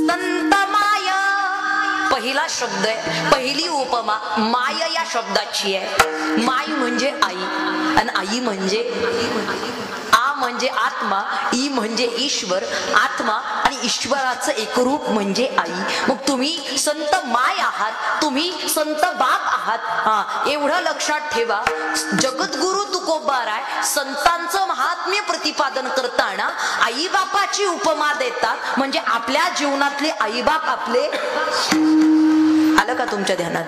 संतमाय पहिला शब्द आहे, पहिली उपमा माय या शब्दाची आहे. माय म्हणजे आई आणि आई म्हणजे म्हणजे आत्मा, ई म्हणजे ईश्वर, आत्मा आणि ईश्वराचं एकरूप म्हणजे आई. मग तुम्ही संत माय आहात, तुम्ही संत बाप आहात. हा एवढं लक्षात ठेवा. जगद्गुरु तुकोबाराय संतांचं महात्म्य प्रतिपादन करताना आई बापाची उपमा देतात. म्हणजे आपल्या जीवनातले आई बाप आपले. आलं का तुमच्या ध्यानात?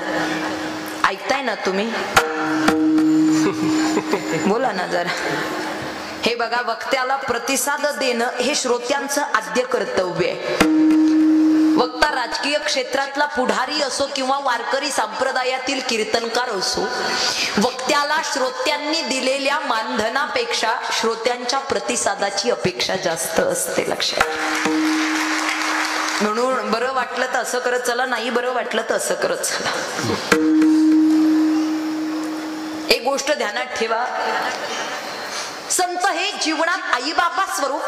ऐकताय ना तुम्ही? बोला ना जरा. हे बघा, वक्त्याला प्रतिसाद देणं हे श्रोत्यांचं आद्य कर्तव्य आहे. वक्ता राजकीय क्षेत्रातला पुढारी असो किंवा वारकरी संप्रदायातील कीर्तनकार असो, वक्त्याला श्रोत्यांनी दिलेल्या मानधनापेक्षा श्रोत्यांच्या प्रतिसादाची अपेक्षा जास्त असते. लक्षात. म्हणून बरं वाटलं तर असं करत चला, नाही बरं वाटलं तर असं करत चला. एक गोष्ट ध्यानात ठेवा, संत हे जीवनात आई बापा स्वरूप,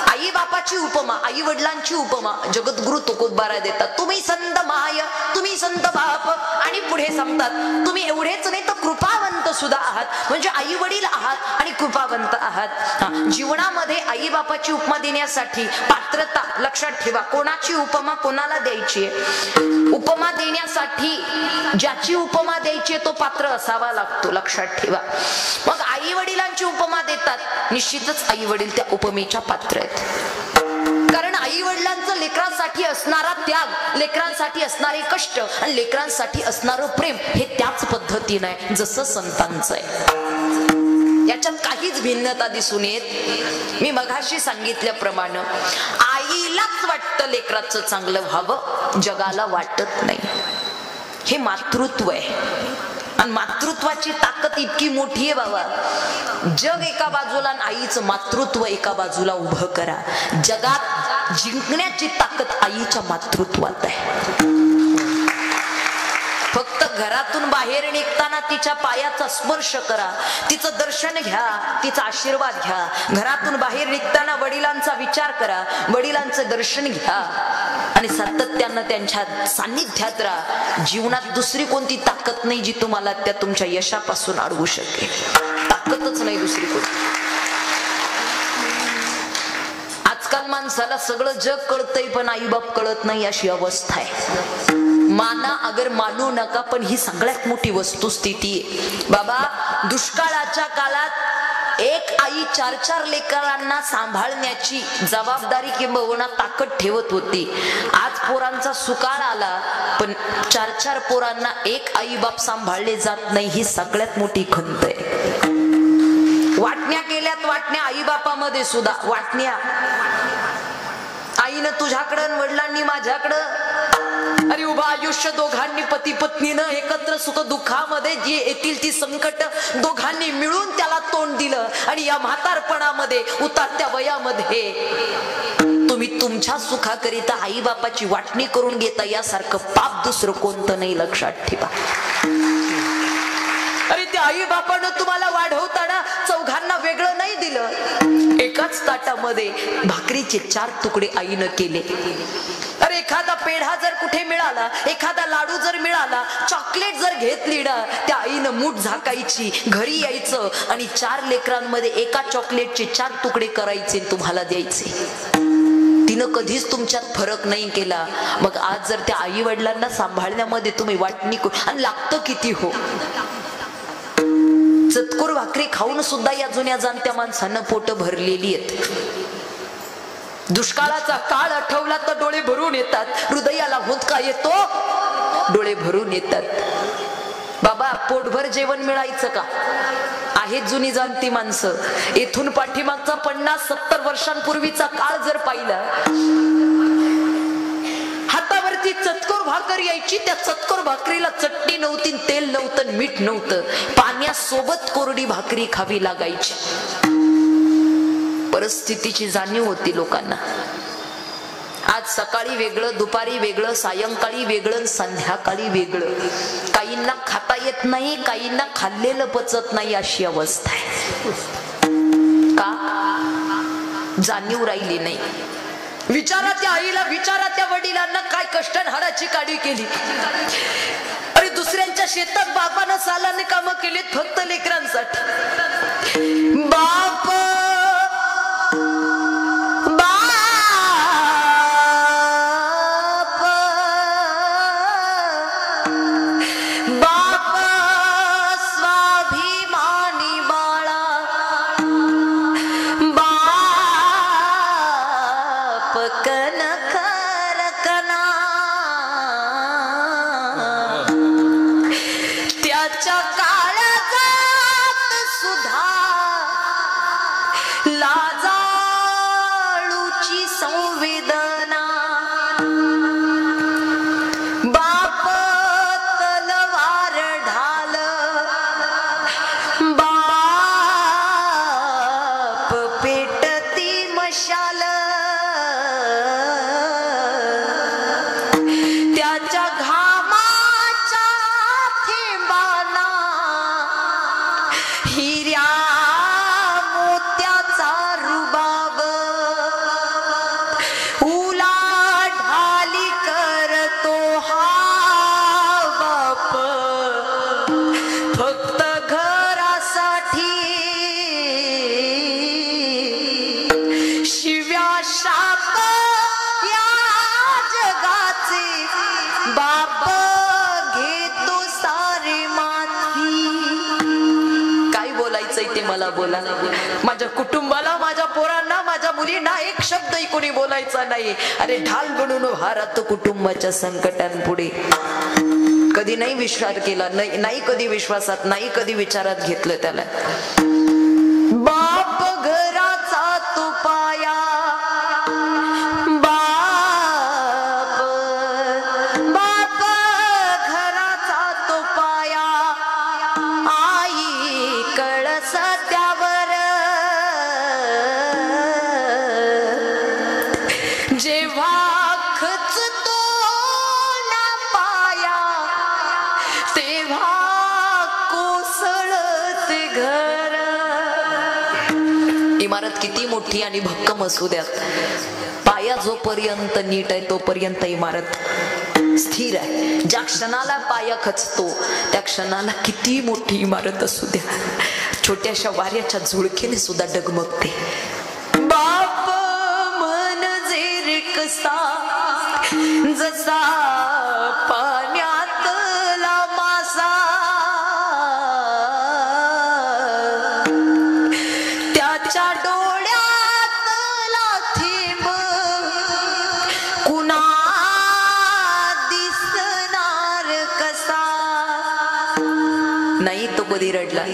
आई बापाची उपमा, आई वडिलांची उपमा जगद्गुरु तुकोबाराय देतात. तुम्ही संत माय, तुम्ही संत बाप. आणि पुढे सांगतात तुम्ही एवढेच नाही तर कृपावंत सुद्धा आहात. म्हणजे आई वडील आहात आणि कृपावंत आहात. जीवनामध्ये आई बापाची उपमा देण्यासाठी पात्रता लक्षात ठेवा. कोणाची उपमा कोणाला द्यायची आहे? उपमा देण्यासाठी ज्याची उपमा द्यायची तो पात्र असावा लागतो. लक्षात ठेवा. मग आई वडिलांची उपमा देतात, निश्चितच आई वडील त्या उपमेच्या पात्र आहेत. कारण आई वडिलांचं लेकरांसाठी असणारा त्याग, लेकरांसाठी असणारे कष्ट आणि लेकरांसाठी असणारं प्रेम हे त्याच पद्धतीने आहे जसं संतांचं आहे. याच्यात काहीच भिन्नता दिसून येत. मी मगाशी सांगितल्याप्रमाणे आईलाच वाटतं लेकराचं चांगलं व्हावं, जगाला वाटत नाही. हे मातृत्व आहे. आणि मातृत्वाची ताकद इतकी मोठी आहे बाबा. जग एका बाजूला आणि आईचं मातृत्व एका बाजूला उभं करा. जगात जिंकण्याची ताकद आईच्या मातृत्वात आहे. फक्त घरातून बाहेर निघताना तिच्या पायाचा स्पर्श करा, तिचं दर्शन घ्या, तिचा आशीर्वाद घ्या. घरातून बाहेर निघताना वडिलांचा विचार करा, वडिलांचं दर्शन घ्या आणि सातत्यानं त्यांच्या सान्निध्यात राहा. जीवनात दुसरी कोणती ताकद नाही जी तुम्हाला त्या तुमच्या यशापासून अडवू शकेल. ताकदच नाही दुसरी कोणती. आजकाल माणसाला सगळं जग कळतंय पण आई बाप कळत नाही, अशी अवस्था आहे. माना अगर मानू नका, पण ही सगळ्यात मोठी वस्तुस्थिती आहे. बाबा, दुष्काळाच्या काळात एक आई 4-4 लेकरांना सांभाळण्याची जबाबदारी किंबहुना ताकद ठेवत होती. आज पोरांचा सुकाळ आला पण 4-4 पोरांना एक आई बाप सांभाळले जात नाही, ही सगळ्यात मोठी खंत आहे. वाटण्या केल्यात, वाटण्या आई बापामध्ये सुद्धा वाटण्या. आईनं तुझ्याकडं, वडिलांनी माझ्याकडं. अरे उभा आयुष्य दोघांनी पती पत्नीनं एकत्र सुख दुःखामध्ये जी येतील ती संकट दोघांनी मिळून त्याला तोंड दिलं. आणि या म्हातारपणामध्ये, उतारत्या वयामध्ये तुम्ही तुमच्या सुखाकरिता आई बापाची वाटणी करून घेता, यासारखं पाप दुसरं कोणतं नाही. लक्षात ठेवा. अरे त्या आई बापानं तुम्हाला वाढवताना चौघांना वेगळं नाही दिलं. एकाच ताटामध्ये भाकरीचे 4 तुकडे आईनं केले. अरे एखादा पेढा जर कुठे मिळाला, एखादा लाडू जर मिळाला, चॉकलेट जर घेतली ना, त्या आईनं मूठ झाकायची, घरी यायचं आणि 4 लेकरांमध्ये एका चॉकलेटचे 4 तुकडे करायचे, तुम्हाला द्यायचे. तिनं कधीच तुमच्यात फरक नाही केला. मग आज जर त्या आई वडिलांना सांभाळण्यामध्ये तुम्ही वाटणी आणि लागतं किती हो. चतकोर भाकरी खाऊन सुद्धा या जुन्या जाणत्या माणसांना पोट भरलेली आहेत. दुष्काळाचा काळ आठवला तर डोळे भरून येतात. हृदयाला हुंदका येतो, डोळे भरून येतात. बाबा, पोटभर जेवण मिळायचं का? आहेत जुनी जाणती माणसं. इथून पाठीमागचा 50-70 वर्षांपूर्वीचा काळ जर पाहिला, हातावरती चतकोर भाकर यायची. त्या चतकोर भाकरीला चटणी नव्हती, तेल नव्हतं, मीठ नव्हतं. पाण्यासोबत कोरडी भाकरी खावी लागायची. परिस्थितीची जाणीव होती लोकांना. आज सकाळी वेगळं, दुपारी वेगळं, सायंकाळी वेगळं, संध्याकाळी वेगळं. काहींना खाता येत नाही, काहींना खाल्लेलं पचत नाही, अशी अवस्था आहे. का? जाणीव राहिली नाही. विचारा त्या आईला, विचारा त्या वडिलांना काय कष्ट हाडाची काढी केली. अरे दुसऱ्यांच्या शेतात बापानं सालाने कामं केलीत फक्त लेकरांसाठी. बाप बोला. माझ्या कुटुंबाला, माझ्या पोरांना, माझ्या मुलींना एक शब्दही कोणी बोलायचा नाही. अरे ढाल बनून उभा राहतो कुटुंबाच्या संकटांपुढे. कधी नाही विचार केला, नाही कधी विश्वासात, नाही कधी विचारात घेतलं त्याला. बाप घराचा तो पाया, बाप घराचा तो पाया, आई कळस त्यावर जेव्हा खचतो ना पाया तेव्हा कोसळते घर. इमारत किती मोठी आणि भक्कम असू द्यात, पाया जोपर्यंत नीट आहे तोपर्यंत इमारत स्थिर आहे. ज्या क्षणाला पाया खचतो त्या क्षणाला किती मोठी इमारत असू द्या छोट्याशा वाऱ्याच्या झुळकीने सुद्धा डगमगते. बाप म्हणजे रे कसा, जसा पाण्यातला मासा, त्याच्या डोळ्यातला थेंब कुणा दिसणार कसा. नाही तो कधी रडला,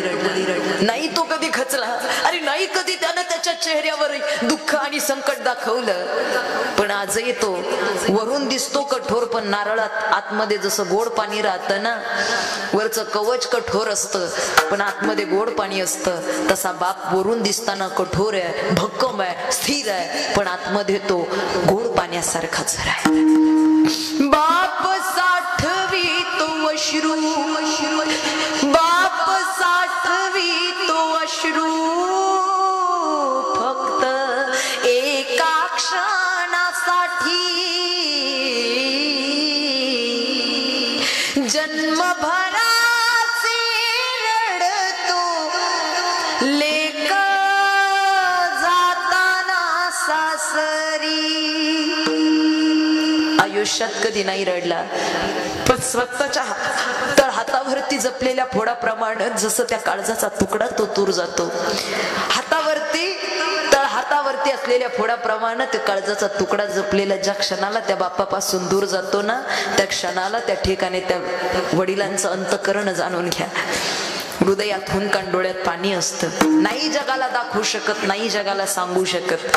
नाही तो कधी खचला, अरे नाही कधी त्यानं त्याच्या चेहऱ्यावर दुःख आणि संकट दाखवलं. पण आजही तो वरून दिसतो कठोर, पण नारळात आतमध्ये जसं गोड पाणी राहतं ना, वरचं कवच कठोर असतं पण आतमध्ये गोड पाणी असतं, तसा बाप वरून दिसताना कठोर आहे, भक्कम आहे, स्थिर आहे, पण आतमध्ये तो गोड पाण्यासारखाच राहतो. बाप साठवी तो अश्रू, बाप साठवी तो अश्रू, फक्त एका क्षणासाठी, जन्मभराचे रडतो लेक जाताना सासरी. आयुष्यात कधी नाही रडला, पण स्वतःच्या हातावरती जपलेल्या फोडाप्रमाणे जसं त्या काळजाचा तुकडा तो दूर जातो. हातावरती असलेल्या फोडाप्रमाणे त्या काळजाचा तुकडा जपलेला ज्या क्षणाला त्या बापापासून दूर जातो ना, त्या क्षणाला त्या ठिकाणी त्या वडिलांचं अंतःकरण जाणून घ्या. हृदयात हुंकान, डोळ्यात पाणी असतं. नाही जगाला दाखवू शकत, नाही जगाला सांगू शकत.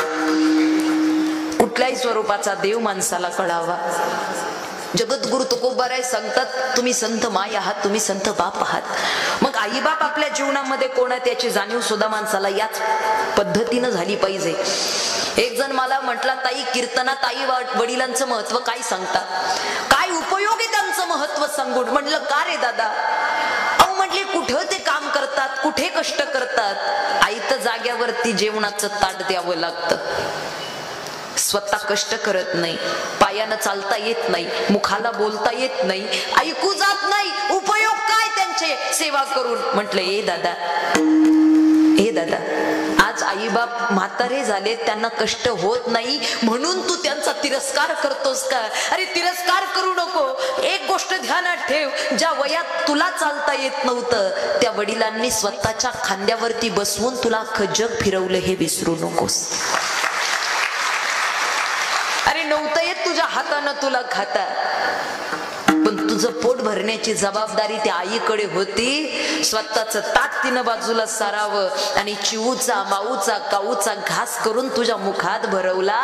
कुठल्याही स्वरूपाचा देव माणसाला कळावा. जगद्गुरु तुकोबाराय सांगतात, तुम्ही संत माय आहात, तुम्ही संत बाप आहात. मग आई बाप आपल्या जीवनामध्ये कोण आहे त्याची जाणीव सुद्धा माणसाला याच पद्धतीनं झाली पाहिजे. एक जण मला म्हटला, ताई कीर्तनात आई वडिलांचं महत्व काय सांगतात, काय उपयोग आहे त्यांचं महत्व सांगून. म्हटलं का रे दादा? अहो म्हटले कुठं ते काम करतात, कुठे कष्ट करतात, आई तर जाग्यावरती जेवणाचं ताट द्यावं लागतं. स्वतः कष्ट करत नाही, पायानं चालता येत नाही, मुखाला बोलता येत नाही, ऐकू जात नाही, उपयोग काय त्यांचे सेवा करून. म्हटलं ए दादा, आज आई बाप म्हातारे झाले, त्यांना कष्ट होत नाही म्हणून तू त्यांचा तिरस्कार करतोस का? अरे तिरस्कार करू नको. एक गोष्ट ध्यानात ठेव, ज्या वयात तुला चालता येत नव्हतं त्या वडिलांनी स्वतःच्या खांद्यावरती बसवून तुला अख्खं जग फिरवलं, हे विसरू नकोस. अरे नव्हतं येत तुझ्या हातानं तुला खाता, पण तुझं पोट भरण्याची जबाबदारी त्या आईकडे होती. स्वतःच ताट तिनं बाजूला सारावं आणि चिवूचा माऊचा काऊचा घास करून तुझ्या मुखात भरवला.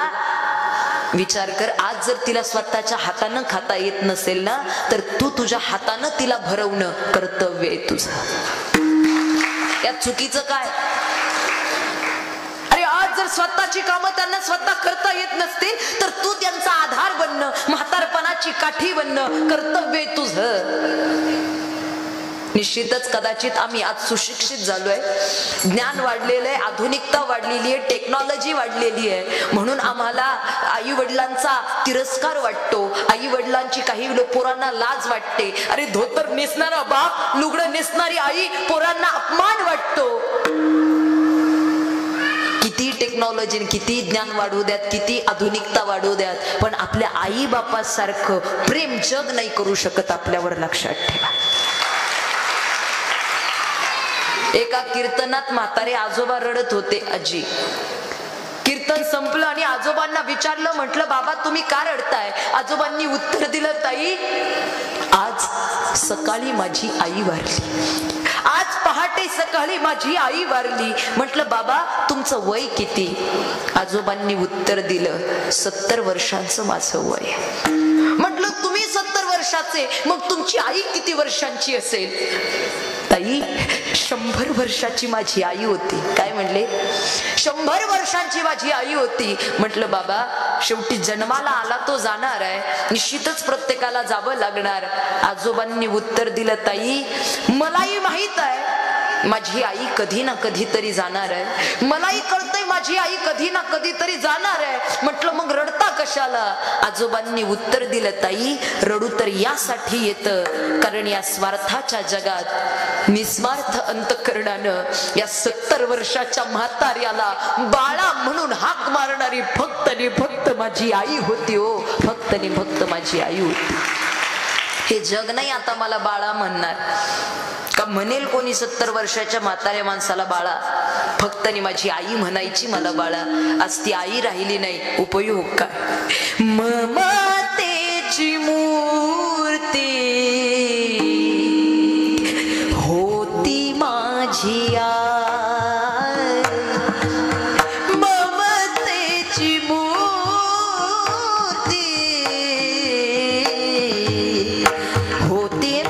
विचार कर, आज जर तिला स्वतःच्या हातानं खाता येत नसेल ना, तर तू तुझ्या हातानं तिला भरवणं कर्तव्य आहे तुझं. यात चुकीचं काय? आज जर स्वतःची कामं त्यांना स्वतः करता येत नसतील तर तू त्यांचा आधार बनणं, म्हातारपणाची काठी बनणं कर्तव्य तुझं. निश्चितच कदाचित आम्ही आज सुशिक्षित झालोय, ज्ञान वाढलेलं आहे, आधुनिकता वाढलेली आहे, टेक्नॉलॉजी वाढलेली आहे, म्हणून आम्हाला आई वडिलांचा तिरस्कार वाटतो, आई वडिलांची काही पोरांना लाज वाटते. अरे धोतर नेसणारा बाप, लुगडं नेसणारी आई, पोरांना अपमान वाटतो. किती टेक्नॉलॉजी, किती ज्ञान वाढवू द्यात, किती आधुनिकता वाढवू द्यात, पण आपल्या आई बापासारखं प्रेम जग नाही करू शकत आपल्यावर, लक्षात ठेवा. एका कीर्तनात म्हातारे आजोबा रडत होते. आजी कीर्तन संपलं आणि आजोबांना विचारलं, म्हटलं बाबा तुम्ही का रडताय? आजोबांनी उत्तर दिलं, ताई आज सकाळी माझी आई वारली, आज पहाटे सकाळी माझी आई वारली. म्हटलं बाबा तुमचं वय किती? आजोबांनी उत्तर दिलं, 70 वर्षांचं माझं वय. म्हटलं तुम्ही 70 वर्षाचे, मग तुमची आई किती वर्षांची असेल? ताई 100 वर्षाची माझी आई होती. काय म्हणले? 100 वर्षांची माझी आई होती. म्हटलं बाबा शेवटी जन्माला आला तो जाणार आहे, निश्चितच प्रत्येकाला जावं लागणार. आजोबांनी उत्तर दिलं, ताई मलाही माहित आहे माझी आई कधी ना कधी तरी जाणार आहे, मलाही कळतंय माझी आई कधी ना कधी तरी जाणार आहे. म्हटलं मग रडता कशाला? आजोबांनी उत्तर दिलं, ताई रडू तर यासाठी येतं, कारण या स्वार्थाच्या जगात निस्वार्थ अंतःकरणानं या 70 वर्षाच्या म्हाताऱ्याला बाळा म्हणून हाक मारणारी फक्त आणि फक्त माझी आई होती. हो, फक्त आणि फक्त माझी आई होती. हे जग नाही आता मला बाळा म्हणणार का? म्हणेल कोणी 70 वर्षाच्या म्हाताऱ्या माणसाला बाळा? फक्त आणि माझी आई म्हणायची मला बाळा. आज ती आई राहिली नाही, उपयोग काय? ममतेची मूर्ती होती माझी आई, ममतेची मूर्ती होती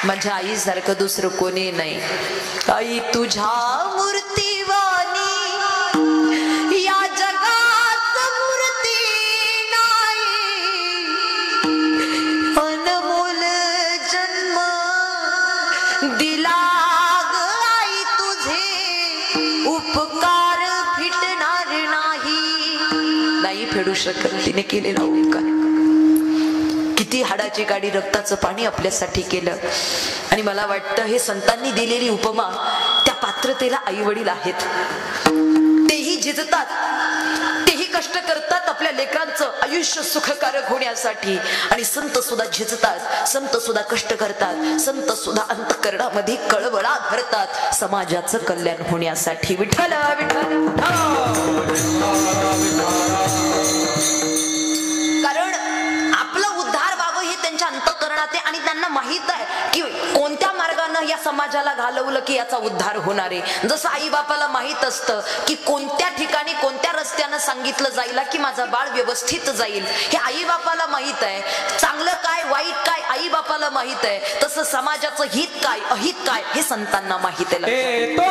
माझ्या आई सारखं दुसरं कोणी नाही. आई तुझ्या मूर्तीवाणी या जगात मूर्ती नाही, अनमोल जन्म दिला आई तुझे, उपकार फिटणार नाही फेडू शकत तिने केलेला उपकार. किती हाडाची गाडी रक्ताचं पाणी आपल्यासाठी केलं. आणि मला वाटतं हे संतांनी दिलेली उपमा त्या पात्रतेला आई वडील आहेत. तेही झिजतात, तेही कष्ट करतात आपल्या लेकरांचं आयुष्य सुखकारक होण्यासाठी. आणि संत सुद्धा झिजतात, संत सुद्धा कष्ट करतात, संत सुद्धा अंतःकरणामध्ये कळवळा धरतात समाजाचं कल्याण होण्यासाठी. विठ्ठल विठ्ठल. कारण आपला उद्धार व्हावं हे त्यांच्या अंतःकरणात आहे आणि त्यांना माहित आहे की कोणत्या मार्गाने या समाजाला घालवलं की याचा उद्धार होणार आहे. जसं आई बापाला माहित असतं की कोणत्या ठिकाणी कोणत्या रस्त्यानं सांगितलं जाईल की माझा बाळ व्यवस्थित जाईल, हे आई बापाला माहित आहे. चांगलं काय वाईट काय आई बापाला माहित आहे. तसं समाजाचं हित काय अहित काय हे संतांना माहित आहे.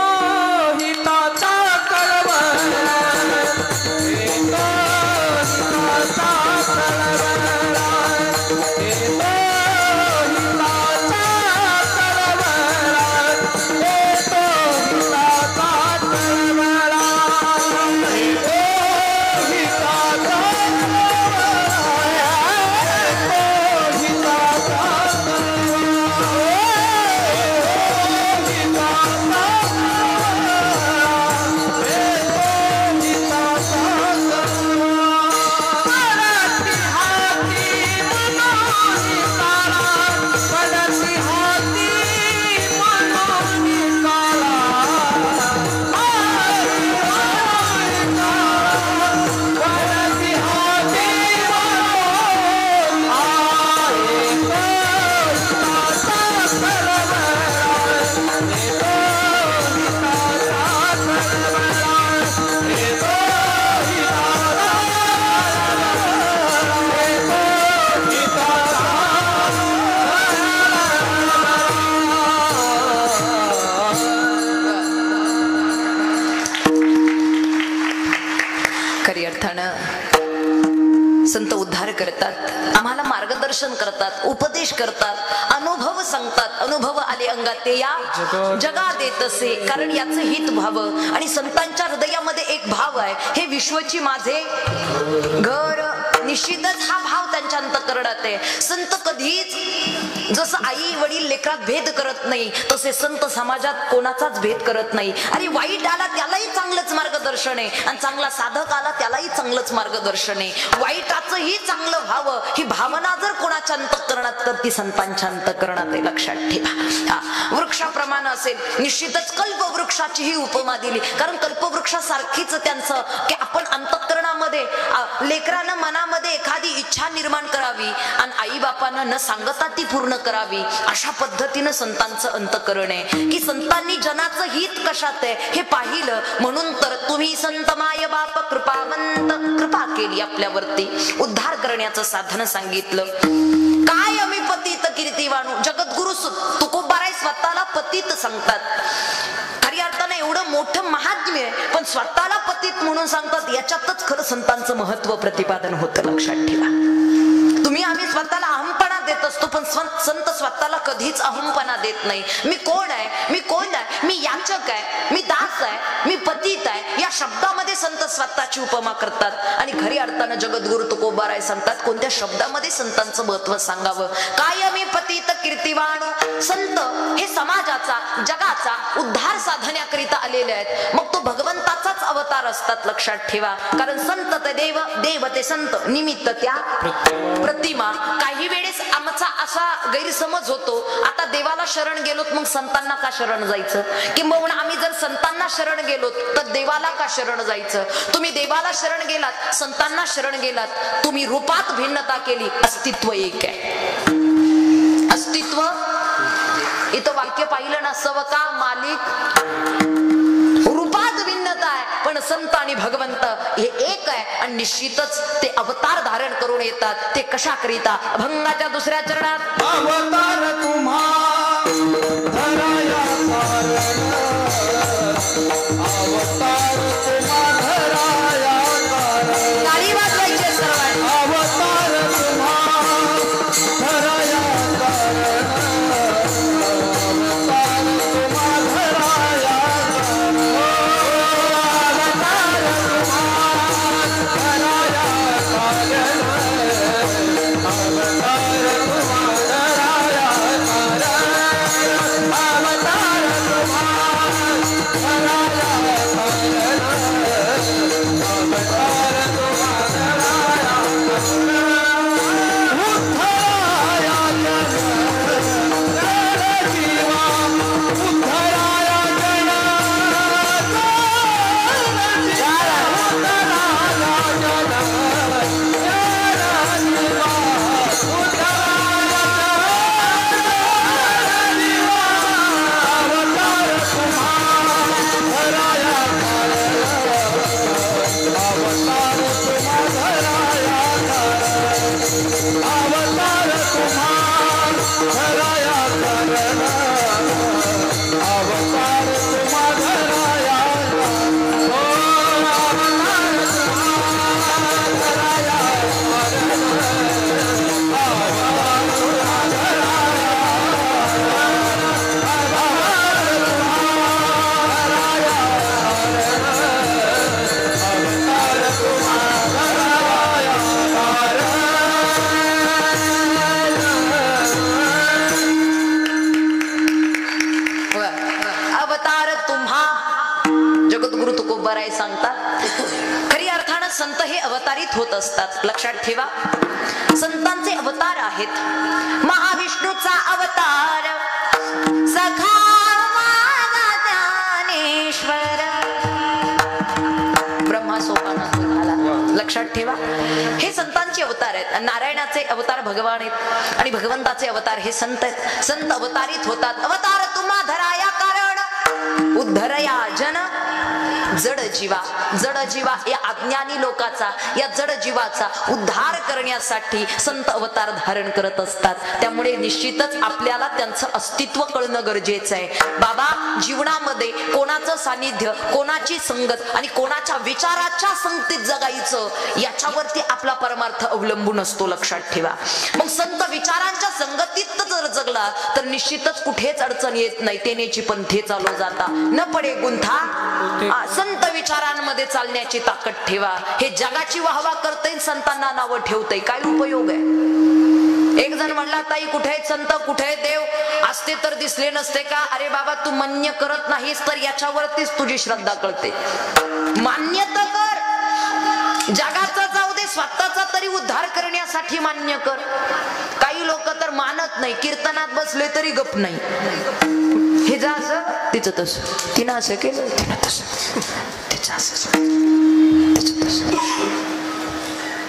संत उद्धार करतात, आम्हाला मार्गदर्शन करतात, उपदेश करतात, अनुभव सांगतात. अनुभव आले अंगात ते या जगात येत असे, कारण याचं हित व्हावं. आणि संतांच्या हृदयामध्ये एक भाव आहे, हे विश्वची माझे घर. निश्चितच हा भाव त्यांच्या अंतःकरणात आहे. संत कधीच जसं आई वडील लेकरात भेद करत नाही, तसे संत समाजात कोणाचाच भेद करत नाही. अरे वाईट आला त्यालाही चांगलंच मार्गदर्शन आहे आणि चांगला साधक आला त्यालाही चांगलंच मार्गदर्शन आहे. वाईटाचंही चांगलं व्हावं ही भावना जर कोणाच्या अंतःकरणात तर ती संतांच्या अंतःकरणात आहे, लक्षात ठेवा. वृक्षाप्रमाणे असेल, निश्चितच कल्पवृक्षाची ही उपमा दिली, कारण कल्पवृक्षासारखीच त्यांचं की आपण अंतःकरणामध्ये लेकरानं मनामध्ये एखादी इच्छा निर्माण करावी आणि आई बापानं न सांगता ती पूर्ण करावी, अशा पद्धतीनं संतांचं अंतःकरण आहे. की संतांनी जनाचं हित कशात आहे हे पाहिलं, म्हणून तर तुम्ही संत माय बाप कृपावंत, कृपा केली आपल्यावरती, उद्धार करण्याचं साधन सांगितलं. काय आम्ही पतित कीर्तिवाणू, जगद्गुरु तुकोबाराय स्वतःला पतित सांगतात. खऱ्या अर्थाने एवढं मोठं महात्म्य आहे, पण स्वतःला पतित म्हणून सांगतात, याच्यातच खरं संतांचं महत्व प्रतिपादन होतं, लक्षात ठेवा. तुम्ही आम्ही स्वतःला अहमपणा देत असतो, पण संत स्वतःला कधीच अहमपणा देत नाही. मी कोण आहे, मी कोण आहे, मी याचक आहे, मी दास आहे, मी पतित आहे, या शब्दामध्ये संत स्वतःची उपमा करतात. आणि खऱ्या अर्थानं जगद्गुरु तुकोबाराय सांगतात, कोणत्या शब्दामध्ये संतांचं महत्व सांगावं. काय मी पतित कीर्तिवाण, संत हे समाजाचा जगाचा उद्धार साधण्याकरिता आलेले आहेत. मग तो भगवंताचाच अवतार असतात, लक्षात ठेवा. कारण संत ते देव, देव ते संत, निमित्त त्या प्रतिमा. काही वेळेस आमचा असा गैरसमज होतो, आता देवाला शरण गेलोत मग संतांना का शरण जायचं, किंबहुना आम्ही जर संतांना शरण गेलोत तर देवाला का शरण जायचं. तुम्ही देवाला शरण गेलात, संतांना शरण गेलात, तुम्ही रूपात भिन्नता केली, अस्तित्व एक आहे. अस्तित्व इथं वाक्य पाहिलं ना, सवका मालिक, रूपात भिन्नता आहे, पण संत आणि भगवंत हे एक आहे. आणि निश्चितच ते अवतार धारण करून येतात. ते कशा करिता, अभंगाच्या दुसऱ्या चरणात अवतार तुम्हा धराया कारण, अवतार तुम्हा धराया कारण, टाळी वाजवायची सर्वांनी. अवतार तुम्हा धराया कारण, अवतार तुम्हा धराया कारण, अवतार तुम्हा धराया कारण, अवतार तुम्हा धराया कारण, अवतार तुम्हा धराया कारण. हे अवतारित होत असतात. लक्षात ठेवा, संतांचे अवतार आहेत. महाविष्णूचा अवतार सखा माझा ज्ञानेश्वर, ब्रह्मा सोपानात झाला. लक्षात ठेवा, हे संतांचे अवतार आहेत. नारायणाचे अवतार भगवान आहेत आणि भगवंताचे अवतार हे संत आहेत. संत अवतारित होतात. अवतार तुम्हा धराया कारण उद्धरया जन जड जीवा. जड जीवा या अज्ञानी लोकाचा, या जड जीवाचा उद्धार करण्यासाठी संत अवतार धारण करत असतात. त्यामुळे निश्चितच आपल्याला त्यांचं अस्तित्व कळणं गरजेचं आहे. बाबा, जीवनामध्ये कोणाचं सानिध्य, कोणाची संगत आणि कोणाच्या विचाराच्या संगतीत जगायचं याच्यावरती आपला परमार्थ अवलंबून असतो. लक्षात ठेवा. मग संत विचारांच्या संगतीत जर जगला तर निश्चितच कुठेच अडचण येत नाही. तेनेची पंथे चालू जाता न पडे गुंथा. संत विचारांमध्ये चालण्याची ताकद ठेवा. हे जगाची वाहवा करतय, संतांना नावं ठेवतय, काय उपयोग आहे? एक जण म्हणला, ताई कुठे संत, कुठे देव, असते तर दिसले नसते का? अरे बाबा, तू मान्य करत नाहीस तर याच्यावरतीच तुझी श्रद्धा कळते. मान्य तर कर, जगाचा जाऊ दे, स्वतःचा तरी उद्धार करण्यासाठी मान्य कर. काही लोक तर मानत नाही, कीर्तनात बसले तरी गप नाही. हे जा असं, तिचं तसं, तिनं असं केलं, तिनं तसं, तिचं असं, तिचं तसं,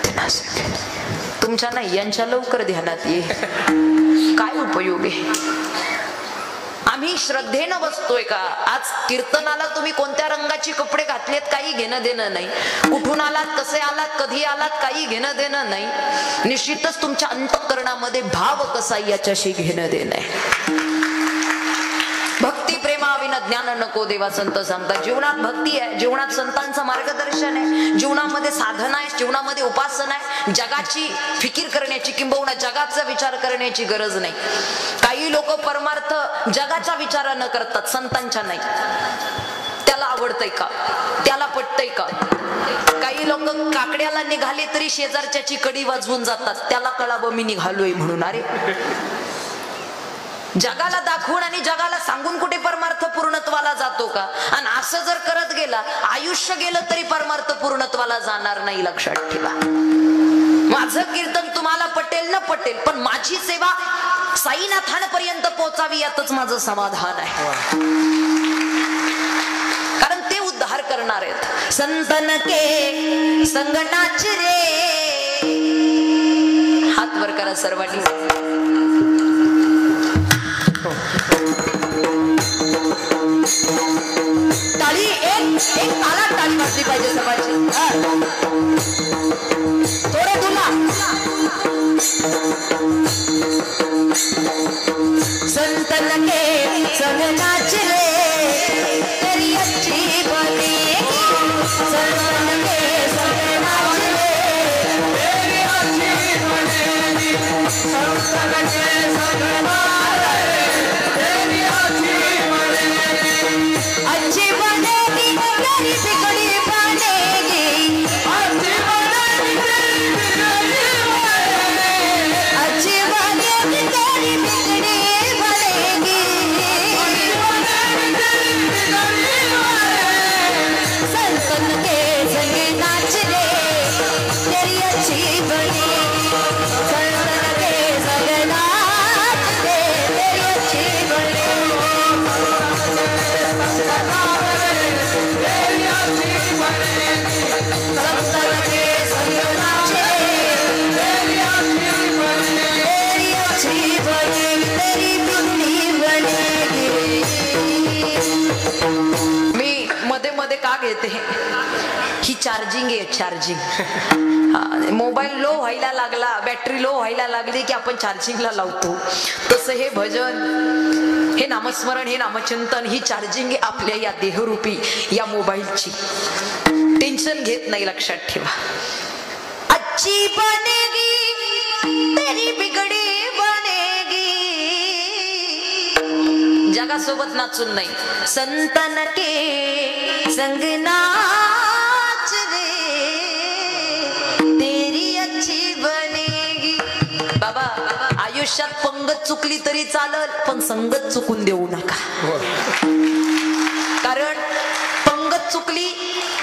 तिनं असं केलं. तुमच्या नाही, यांच्या लवकर ध्यानात ये. काय उपयोग आहे? आम्ही श्रद्धेनं बसतोय का? आज कीर्तनाला तुम्ही कोणत्या रंगाचे कपडे घातलेत काही घेणं देणं नाही. कुठून आलात, कसे आलात, कधी आलात, काही घेणं देणं नाही. निश्चितच तुमच्या अंतःकरणामध्ये भाव कसा याच्याशी घेणं देणं आहे. भक्ती प्रेमाविना ज्ञान नको देवा, संत सांगतात. जीवनात भक्ती आहे, जीवनात संतांचं मार्गदर्शन आहे, जीवनामध्ये साधना आहे, जीवनामध्ये उपासना आहे. जगाची फिकीर करण्याची किंबहुना जगाचा विचार करण्याची गरज नाही. काही लोक परमार्थ जगाचा विचार न करतात, संतांच्या नाही. त्याला आवडतंय का, त्याला पटतंय का? काही लोक काकड्याला निघाले तरी शेजारच्याची कडी वाजवून जातात, त्याला कळावं मी निघालोय म्हणून. अरे, जगाला दाखवून आणि जगाला सांगून कुठे परमार्थ पूर्णत्वाला जातो का? आणि असं जर करत गेला, आयुष्य गेलं तरी परमार्थ पूर्णत्वाला जाणार नाही. लक्षात ठेवा. माझं कीर्तन तुम्हाला पटेल न पटेल, पण माझी सेवा साईनाथांपर्यंत पोहोचावी यातच माझं समाधान आहे. कारण ते उद्धार करणार आहेत. संतन के संग नाच रे. हात वर करा सर्वांनी. टाळी, एक तालात टाळी वाजली पाहिजे सर्वांची. थोडं तुला संतन के संग नाच रे, तेरी अच्छी बनेगी. संतन के संग नाच रे, तेरी अच्छी बनेगी. संतन के संग नाच रे, तेरी अच्छी बनेगी. अच्छी बनेगी, तेरी बिगड़ी बनेगी. अच्छी बनेगी, तेरी बिगड़ी बनेगी. अच्छी बनेगी, तेरी बिगड़ी बनेगी. संतन के संग नाच रे, तेरी अच्छी बनेगी. संतन के संग नाच रे, तेरी अच्छी बनेगी. मी मध्ये मध्ये का घेते, ही चार्जिंग आहे, चार्जिंग. मोबाईल लो व्हायला लागला, बॅटरी लो व्हायला लागली की आपण चार्जिंगला लावतो. तसं हे भजन, हे नामस्मरण, हे नामचिंतन, ही चार्जिंग आहे आपल्या या देहरूपी या मोबाईलची. टेन्शन घेत नाही. लक्षात ठेवा. अच्छी बनेगी, तेरी बिगड़ी बनेगी. जगासोबत नाचून नाही. संतन के संग नाच रे, तेरी अच्छी बनेगी. बाबा, आयुष्यात पंगत चुकली तरी चालल, पण संगत चुकून देऊ नका. कारण पंगत चुकली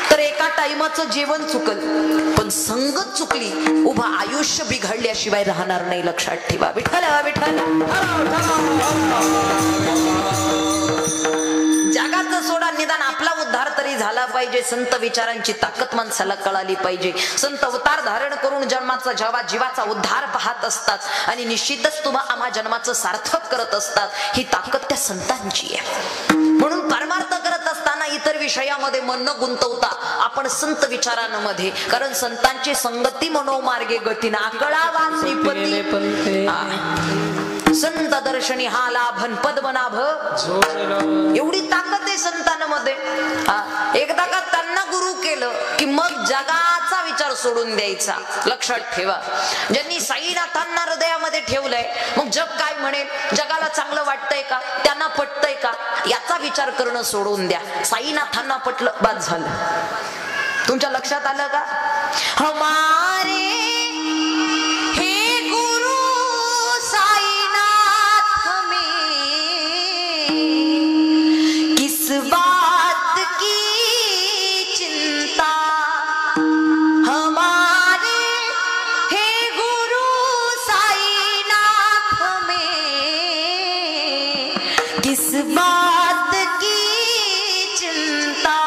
तर एका टाइमाचं जेवण चुकल, पण संगत चुकली उभा आयुष्य बिघडल्याशिवाय राहणार नाही. लक्षात ठेवा. विठ्ठल विठ्ठल. जगाचं सोडा, निदान आपला उद्धार तरी झाला पाहिजे. संत विचारांची ताकद माणसाला कळाली पाहिजे. संत अवतार धारण करून जन्माचा जेव्हा जीवाचा उद्धार पाहत असतात आणि निश्चितच तुम्हा आम्हा जन्माचं सार्थक करत असतात. ही ताकद त्या संतांची आहे. म्हणून परमार्थ करत असताना इतर विषयामध्ये मन न गुंतवता आपण संत विचारांमध्ये, कारण संतांची संगती मनोमार्गे गती ना आकळावा श्रीपती. संत दर्शनी हा लाभन पद्मनाभ. एवढी ताकद आहे संतांमध्ये. एकदा का त्यांना गुरु केलं की मग जगाचा विचार सोडून द्यायचा. लक्षात ठेवा. ज्यांनी साईनाथांना हृदयामध्ये ठेवलंय, मग जग काय म्हणेल, जगाला चांगलं वाटतंय का, त्यांना पटतंय का, याचा विचार करणं सोडून द्या. साईनाथांना पटलं, बाद झालं. तुमच्या लक्षात आलं का? हमारे बात की चिंता, हमारे हे गुरु साईनाथ में किस बात की चिंता,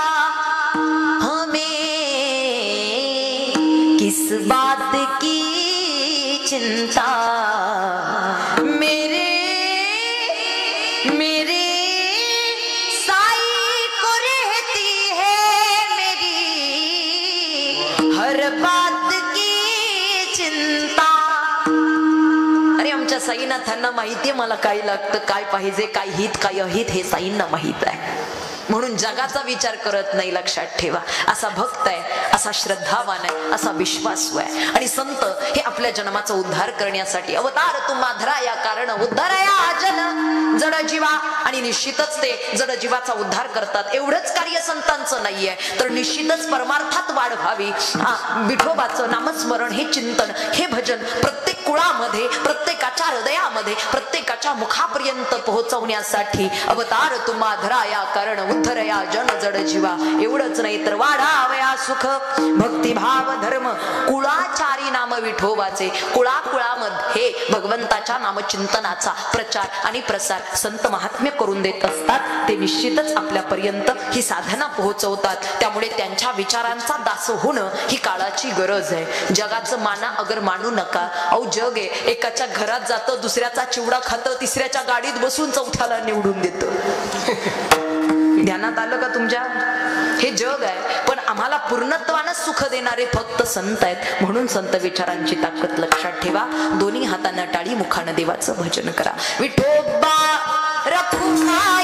हमें किस बात की चिंता. मेरे बात की चिंता. अरे आमच्या साईनाथांना माहितीये मला काय लागतं, काय पाहिजे, काय हित काय अहित हे साईंना माहित आहे. म्हणून जगाचा विचार करत नाही. लक्षात ठेवा. असा भक्त आहे, असा श्रद्धावान आहे, असा विश्वासू आहे. आणि संत हे आपल्या जन्माचा उद्धार करण्यासाठी अवतार तुम्हा धराया कारण उद्धारया जन जड जीवा. आणि निश्चितच ते जड जीवाचा उद्धार करतात. एवढंच कार्य संतांचं नाहीये, तर निश्चितच परमार्थात वाढ व्हावी. विठोबाचं नामस्मरण, हे चिंतन, हे भजन प्रत्येक कुळामध्ये, प्रत्येकाच्या हृदयामध्ये, प्रत्येकाच्या मुखापर्यंत पोहोचवण्यासाठी अवतार तुम्हा धराया कारण उद्धरया जन जड जीवा. एवढंच नाही तर वाढावया सुख भक्तिभाव धर्म कुळाचारी नाम विठोबाचे. कुळाकुळामध्ये भगवंताच्या नामचिंतनाचा प्रचार आणि प्रसार संत महात्म्य करून देत असतात. ते निश्चितच आपल्यापर्यंत ही साधना पोहोचवतात. त्यामुळे त्यांच्या विचारांचा दास होणं ही काळाची गरज आहे. जगाचं माना अगर मानू नका. अहो जग आहे, एकाच्या घरात जातं, दुसऱ्याचा चिवडा खातं, तिसऱ्याच्या गाडीत बसून चौथ्याला निवडून देतं. ध्यानात आलं का तुमच्या? हे जग आहे, पण आम्हाला पूर्णत्वानं सुख देणारे फक्त संत आहेत. म्हणून संत विचारांची ताकद लक्षात ठेवा. दोन्ही हातांना टाळी, मुखानं देवाचं भजन करा. विठोबा रखुखा